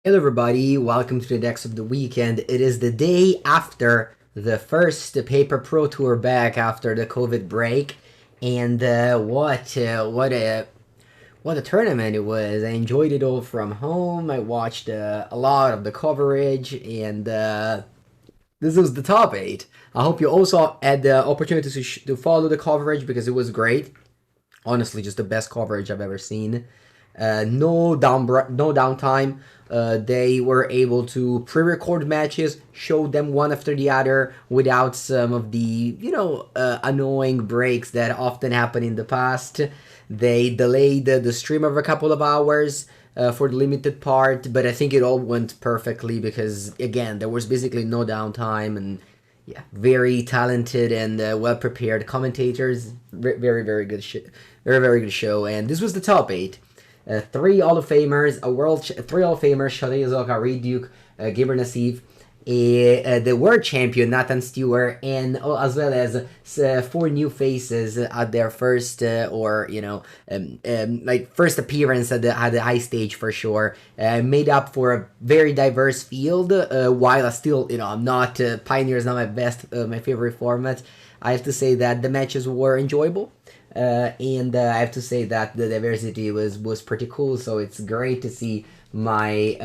Hello everybody, welcome to the Decks of the Weekend. It is the day after the first Paper Pro Tour back after the COVID break, and what a tournament it was. I enjoyed it all from home. I watched a lot of the coverage, and this was the top 8. I hope you also had the opportunity to follow the coverage because it was great. Honestly, just the best coverage I've ever seen. No downtime. They were able to pre-record matches, show them one after the other without some of the annoying breaks that often happen in the past. They delayed the stream of a couple of hours for the limited part, but I think it all went perfectly because again there was basically no downtime and yeah, very talented and well prepared commentators. Very good very good show. And this was the top 8. Three Hall of Famers, three Hall of Famers: Shota Yazoka, Reed Duke, Gibber Nassif, the world champion Nathan Stewart, and as well as four new faces at their first first appearance at the high stage for sure. Made up for a very diverse field. While I still I'm not Pioneer is not my favorite format. I have to say that the matches were enjoyable. And I have to say that the diversity was pretty cool. So it's great to see my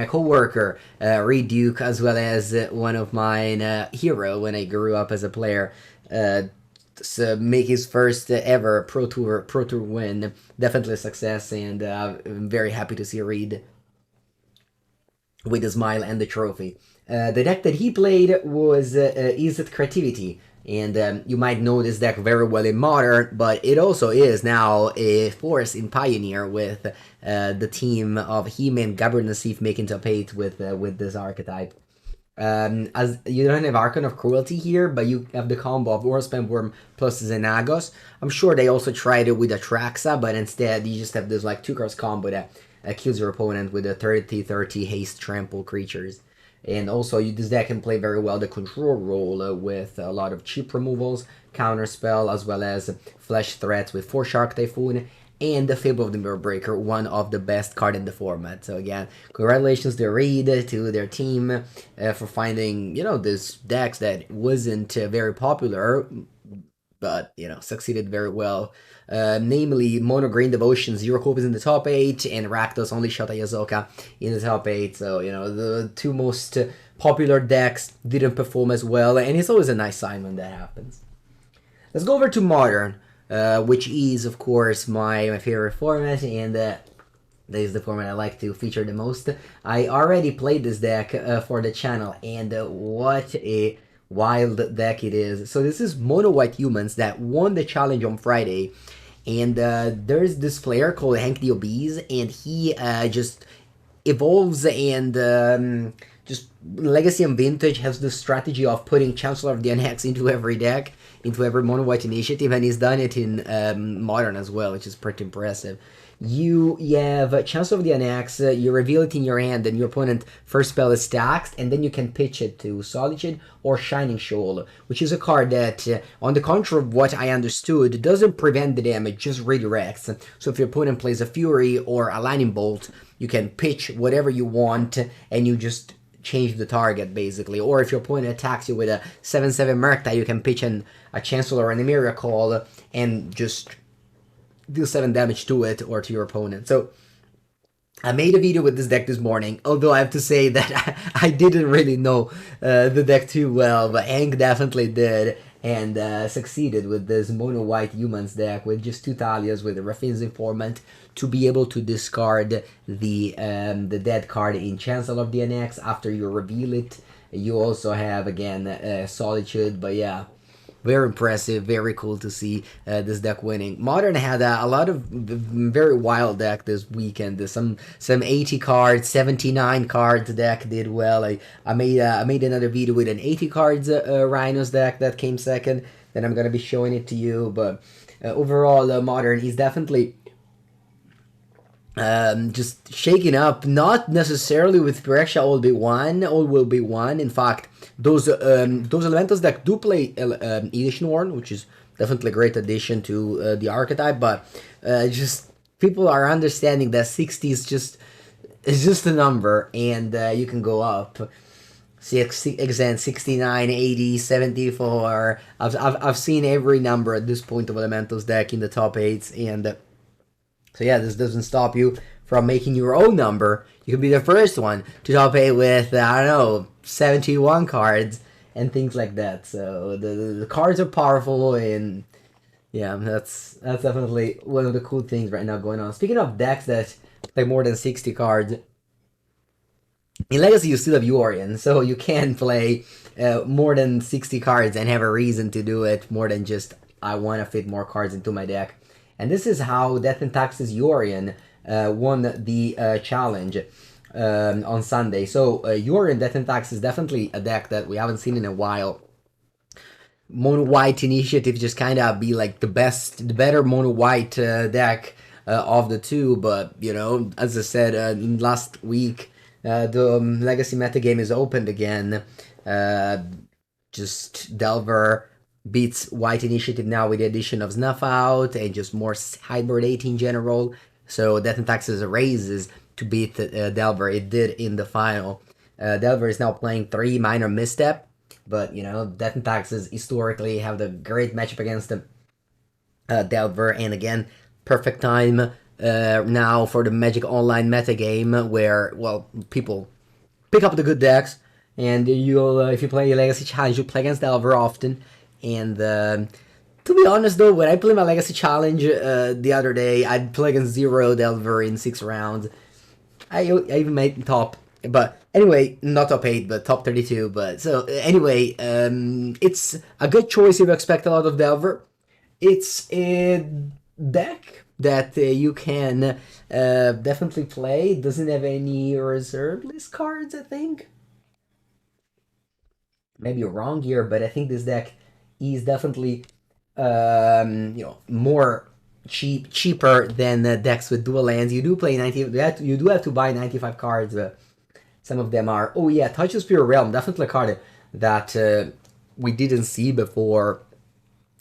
co-worker Reed Duke, as well as one of mine hero when I grew up as a player, make his first ever Pro Tour win. Definitely a success, and I'm very happy to see Reed with the smile and the trophy. The deck that he played was Is It Creativity? And you might know this deck very well in Modern, but it also is now a force in Pioneer with the team of him and Gabriel Nassif making top 8 with this archetype. As you don't have Archon of Cruelty here, but you have the combo of Warspam Worm plus Xenagos. I'm sure they also tried it with Atraxa, but instead you just have this like 2 cards combo that kills your opponent with a 30/30 haste trample creatures. And also, this deck can play very well the control role with a lot of cheap removals, counterspell, as well as flash threats with 4 Shark Typhoon, and the Fable of the Mirror Breaker, one of the best card in the format. So again, congratulations to Reed, to their team, for finding, this decks that wasn't very popular, but, succeeded very well. Namely, Mono Green Devotion, 0 copies in the top 8, and Rakdos only Shota Yazoka in the top 8. So, the two most popular decks didn't perform as well, and it's always a nice sign when that happens. Let's go over to Modern, which is, of course, my favorite format, and that is the format I like to feature the most. I already played this deck for the channel, and what a wild deck it is. So this is Mono White Humans that won the challenge on Friday, and there's this player called Hank the Obese, and he just evolves and just Legacy and Vintage has the strategy of putting Chancellor of the Annex into every deck, into every Mono White initiative, and he's done it in Modern as well, which is pretty impressive. You have Chancellor of the Annex, you reveal it in your hand, and your opponent first spell is taxed, and then you can pitch it to Solitude or Shining Shoal, which is a card that, on the contrary of what I understood, doesn't prevent the damage, just redirects. So if your opponent plays a Fury or a Lightning Bolt, you can pitch whatever you want, and you just change the target, basically. Or if your opponent attacks you with a 7/7 Murktide, you can pitch a Chancellor and a Miracle, and just deal 7 damage to it or to your opponent. So I made a video with this deck this morning, although I have to say that I didn't really know the deck too well, but Hank definitely did, and succeeded with this Mono White Humans deck with just 2 Talias with a Raffine's Informant to be able to discard the dead card in Chancellor of the Annex after you reveal it. You also have, again, Solitude, but yeah, very impressive, very cool to see this deck winning. Modern had a lot of very wild deck this weekend. Some 80 cards, 79 cards deck did well. I made another video with an 80 cards Rhinos deck that came second. Then I'm gonna be showing it to you. But overall, Modern is definitely just shaking up, not necessarily with Phyrexia all will be one. In fact, those elementals that do play Edition Worn, which is definitely a great addition to the archetype, but just people are understanding that 60 is just it's just a number, and you can go up. 69, 80, 74. I've seen every number at this point of Elementals deck in the top 8s, and so yeah, this doesn't stop you from making your own number. You could be the first one to top 8 with, I don't know, 71 cards and things like that. So the cards are powerful, and yeah, that's definitely one of the cool things right now going on. Speaking of decks that play more than 60 cards, in Legacy you still have Yorion, so you can play more than 60 cards and have a reason to do it more than just, I want to fit more cards into my deck. And this is how Death and Taxes Yorion won the challenge on Sunday. So Yorion Death and Tax is definitely a deck that we haven't seen in a while. Mono white initiative just kind of be like the better mono white deck of the two, but you know, as I said last week, the Legacy metagame is opened again. Just Delver beats White Initiative now with the addition of Snuff Out and just more hybridate in general. So Death and Taxes raises to beat Delver. It did in the final. Delver is now playing 3 Minor Misstep, but you know, Death and Taxes historically have the great matchup against the Delver, and again, perfect time now for the Magic Online metagame, where, well, people pick up the good decks, and you'll if you play a Legacy Challenge, you'll play against Delver often. And to be honest though, when I played my Legacy Challenge the other day, I'd play against 0 Delver in 6 rounds. I even made top, but anyway, not top 8, but top 32. But so anyway, it's a good choice if you expect a lot of Delver. It's a deck that you can definitely play. It doesn't have any reserve list cards, I think. Maybe wrong here, but I think this deck is definitely you know, more cheaper than decks with dual lands. You do play 90. You do have to buy 95 cards. Some of them are. Oh yeah, Touch of Spirit Realm, definitely a card that we didn't see before,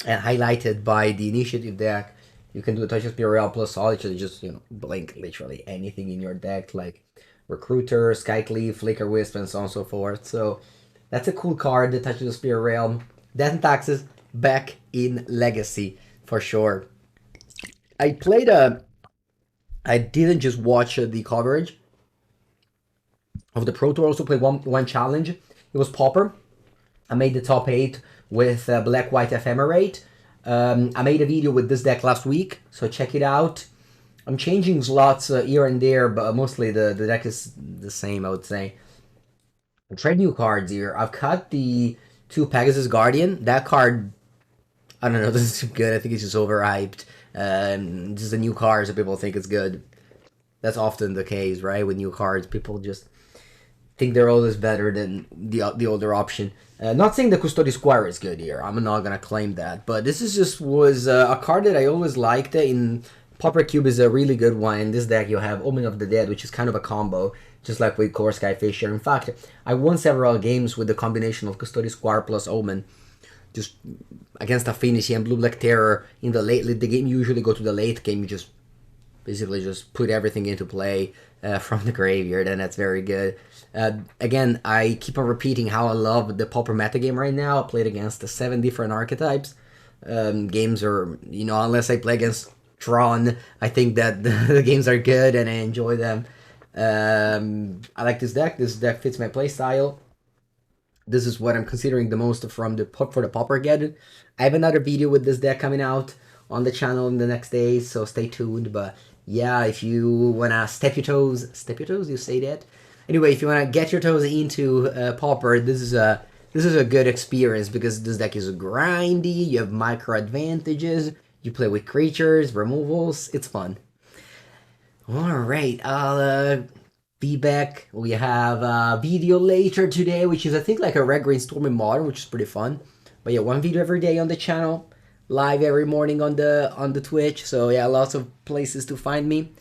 and highlighted by the initiative deck. You can do a Touch of Spirit Realm plus Solitude, just, you know, blink literally anything in your deck, like Recruiter, Skycleave, Flicker Wisp, and so on and so forth. So that's a cool card, the Touch of the Spirit Realm. Death and Taxes back in Legacy for sure. I played I didn't just watch the coverage of the Pro Tour. I also played one challenge. It was Pauper. I made the top 8 with Black White Ephemerate. I made a video with this deck last week, so check it out. I'm changing slots here and there, but mostly the deck is the same, I would say. I tried new cards here. I've cut the 2 Pegasus Guardian. That card, I don't know, doesn't seem good. I think it's just overhyped. Just a new card, so people think it's good. That's often the case, right? With new cards, people just think they're always better than the older option. Not saying the Custody Squire is good here. I'm not gonna claim that, but this is just was a card that I always liked. In Pauper Cube is a really good one. In this deck, you have Omen of the Dead, which is kind of a combo, just like with Core Sky Fisher. In fact, I won several games with the combination of Custody Squire plus Omen, just against Affinity and Blue Black Terror in the late the game. You usually go to the late game. You just basically just put everything into play from the graveyard, and that's very good. Again, I keep on repeating how I love the Pauper metagame right now. I played against the 7 different archetypes. Games are, you know, unless I play against Tron, I think that the games are good and I enjoy them. I like this deck. This deck fits my playstyle. This is what I'm considering the most for the Pauper Geddon. I have another video with this deck coming out on the channel in the next days, so stay tuned. But yeah, if you wanna step your toes, you say that? Anyway, if you wanna get your toes into Pauper, this is a good experience because this deck is grindy. You have micro advantages. You play with creatures, removals. It's fun. All right, I'll be back. We have a video later today, which is I think like a Red Green Storm in Modern, which is pretty fun. But yeah, one video every day on the channel, live every morning on the Twitch. So yeah, lots of places to find me.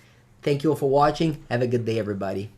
Thank you all for watching. Have a good day, everybody.